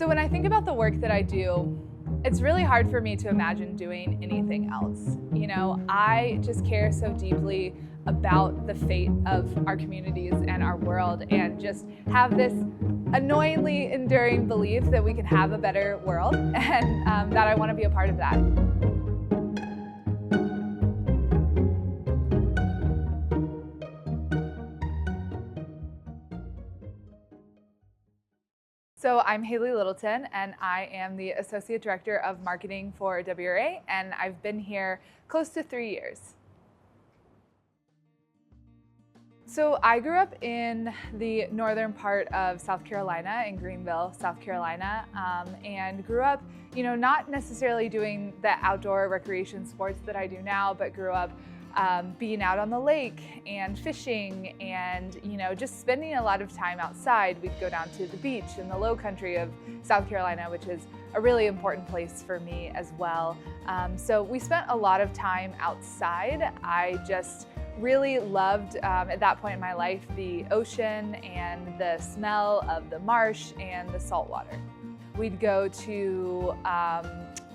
So when I think about the work that I do, it's really hard for me to imagine doing anything else. You know, I just care so deeply about the fate of our communities and our world, and just have this annoyingly enduring belief that we can have a better world, and that I want to be a part of that. So I'm Haley Littleton, and I am the Associate Director of Marketing for WRA, and I've been here close to 3 years. So I grew up in the northern part of South Carolina, in Greenville, South Carolina, and grew up, not necessarily doing the outdoor recreation sports that I do now, but grew up being out on the lake and fishing and, just spending a lot of time outside. We'd go down to the beach in the low country of South Carolina, which is a really important place for me as well. So we spent a lot of time outside. I just really loved, at that point in my life, the ocean and the smell of the marsh and the salt water. We'd go to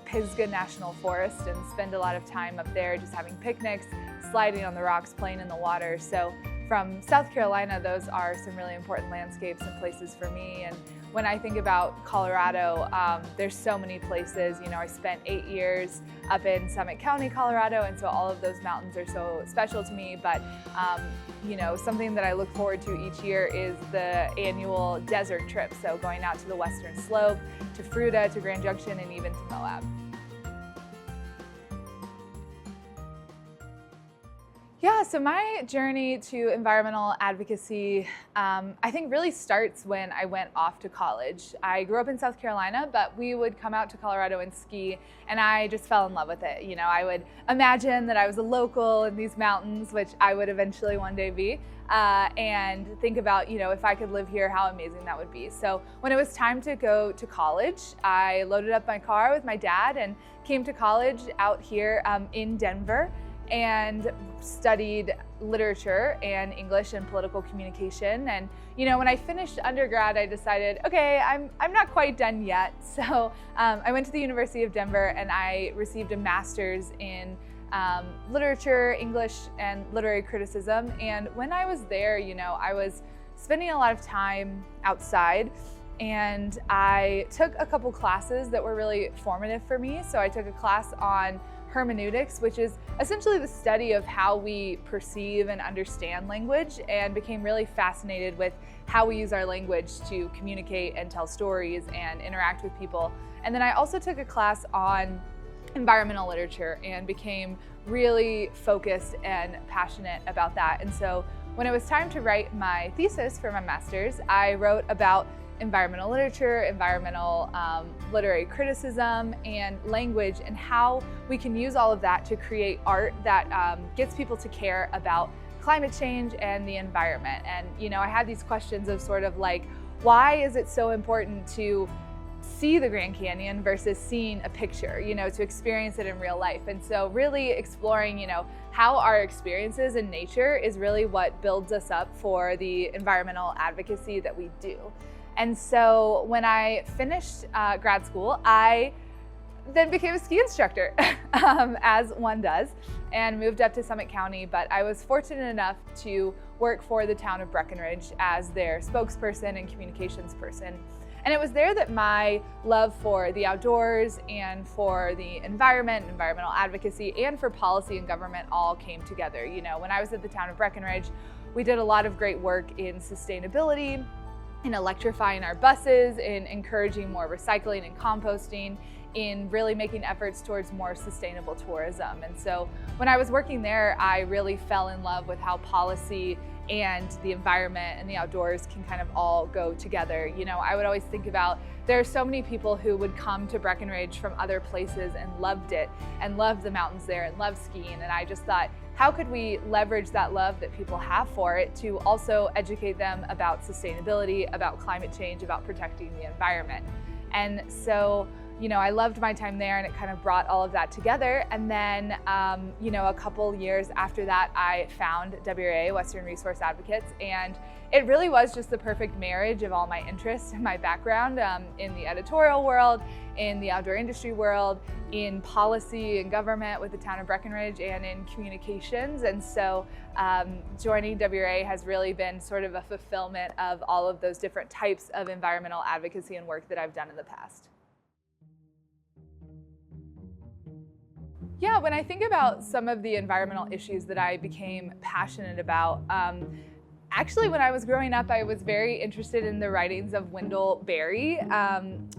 Pisgah National Forest and spend a lot of time up there just having picnics, sliding on the rocks, playing in the water. So from South Carolina, those are some really important landscapes and places for me. And when I think about Colorado, there's so many places. I spent 8 years up in Summit County, Colorado, and so all of those mountains are so special to me. But something that I look forward to each year is the annual desert trip. So going out to the Western Slope, to Fruita, to Grand Junction, and even to Moab. Yeah, so my journey to environmental advocacy, I think really starts when I went off to college. I grew up in South Carolina, but we would come out to Colorado and ski, and I just fell in love with it. I would imagine that I was a local in these mountains, which I would eventually one day be, and think about, if I could live here, how amazing that would be. So when it was time to go to college, I loaded up my car with my dad and came to college out here in Denver, and studied literature and English and political communication. And when I finished undergrad, I decided, okay, I'm not quite done yet. So I went to the University of Denver and I received a master's in literature, English, and literary criticism. And when I was there, I was spending a lot of time outside, and I took a couple classes that were really formative for me. So I took a class on hermeneutics, which is essentially the study of how we perceive and understand language, and became really fascinated with how we use our language to communicate and tell stories and interact with people. And then I also took a class on environmental literature and became really focused and passionate about that. And so when it was time to write my thesis for my master's, I wrote about environmental literature, environmental literary criticism, and language, and how we can use all of that to create art that gets people to care about climate change and the environment. And I had these questions of sort of like, why is it so important to see the Grand Canyon versus seeing a picture, to experience it in real life? And so really exploring, how our experiences in nature is really what builds us up for the environmental advocacy that we do. And so when I finished grad school, I then became a ski instructor, as one does, and moved up to Summit County. But I was fortunate enough to work for the town of Breckenridge as their spokesperson and communications person. And it was there that my love for the outdoors and for the environment, environmental advocacy, and for policy and government all came together. When I was at the town of Breckenridge, we did a lot of great work in sustainability, in electrifying our buses, in encouraging more recycling and composting, in really making efforts towards more sustainable tourism. And so when I was working there, I really fell in love with how policy and the environment and the outdoors can kind of all go together. I would always think about, there are so many people who would come to Breckenridge from other places and loved it, and loved the mountains there and loved skiing. And I just thought, how could we leverage that love that people have for it to also educate them about sustainability, about climate change, about protecting the environment? And so I loved my time there, and it kind of brought all of that together. And then, a couple years after that, I found WRA, Western Resource Advocates, and it really was just the perfect marriage of all my interests and my background in the editorial world, in the outdoor industry world, in policy and government with the town of Breckenridge, and in communications. And so joining WRA has really been sort of a fulfillment of all of those different types of environmental advocacy and work that I've done in the past. Yeah, when I think about some of the environmental issues that I became passionate about, actually, when I was growing up, I was very interested in the writings of Wendell Berry,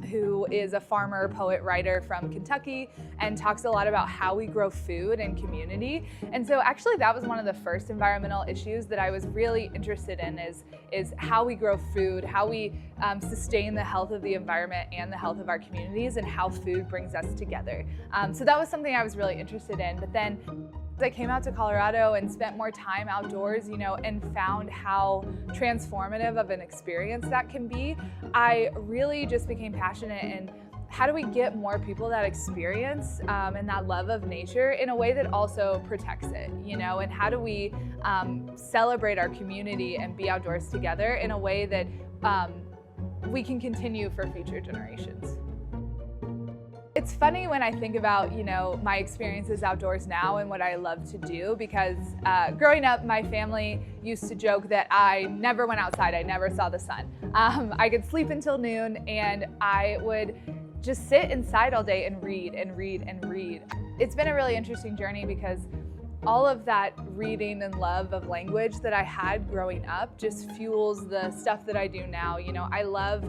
who is a farmer, poet, writer from Kentucky, and talks a lot about how we grow food and community. And so actually that was one of the first environmental issues that I was really interested in, is how we grow food, how we sustain the health of the environment and the health of our communities, and how food brings us together. So that was something I was really interested in. But then I came out to Colorado and spent more time outdoors, and found how transformative of an experience that can be. I really just became passionate in how do we get more people that experience and that love of nature in a way that also protects it, and how do we celebrate our community and be outdoors together in a way that we can continue for future generations. It's funny when I think about, my experiences outdoors now and what I love to do, because growing up, my family used to joke that I never went outside, I never saw the sun. I could sleep until noon, and I would just sit inside all day and read and read and read. It's been a really interesting journey, because all of that reading and love of language that I had growing up just fuels the stuff that I do now. I love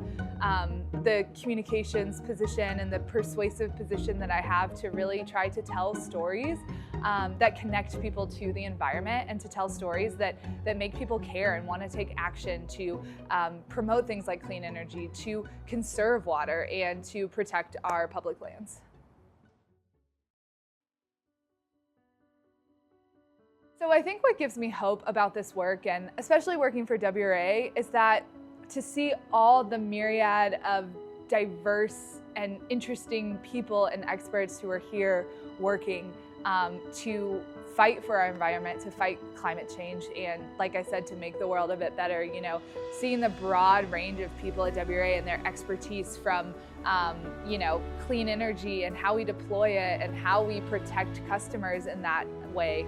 the communications position and the persuasive position that I have to really try to tell stories that connect people to the environment, and to tell stories that make people care and want to take action to promote things like clean energy, to conserve water, and to protect our public lands. So I think what gives me hope about this work, and especially working for WRA, is that to see all the myriad of diverse and interesting people and experts who are here working to fight for our environment, to fight climate change, and like I said, to make the world a bit better. Seeing the broad range of people at WRA and their expertise from clean energy and how we deploy it and how we protect customers in that way,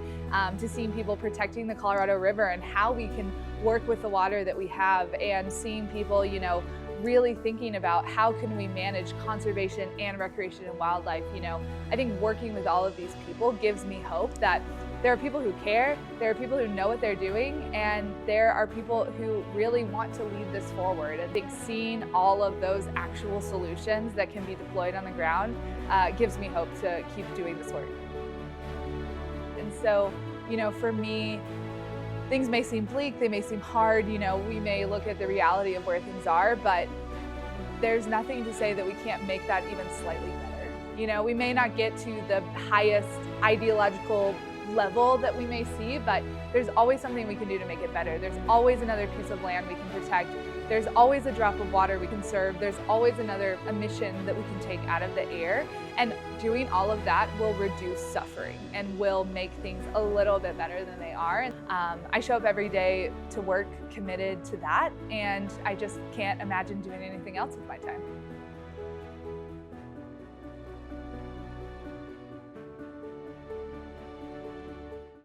to seeing people protecting the Colorado River and how we can work with the water that we have, and seeing people, really thinking about how can we manage conservation and recreation and wildlife. I think working with all of these people gives me hope that there are people who care, there are people who know what they're doing, and there are people who really want to lead this forward. I think seeing all of those actual solutions that can be deployed on the ground gives me hope to keep doing this work. And so, for me, things may seem bleak, they may seem hard, we may look at the reality of where things are, but there's nothing to say that we can't make that even slightly better. We may not get to the highest ideological level that we may see, but there's always something we can do to make it better. There's always another piece of land we can protect. There's always a drop of water we can serve. There's always another emission that we can take out of the air. And doing all of that will reduce suffering and will make things a little bit better than they are. I show up every day to work committed to that, and I just can't imagine doing anything else with my time.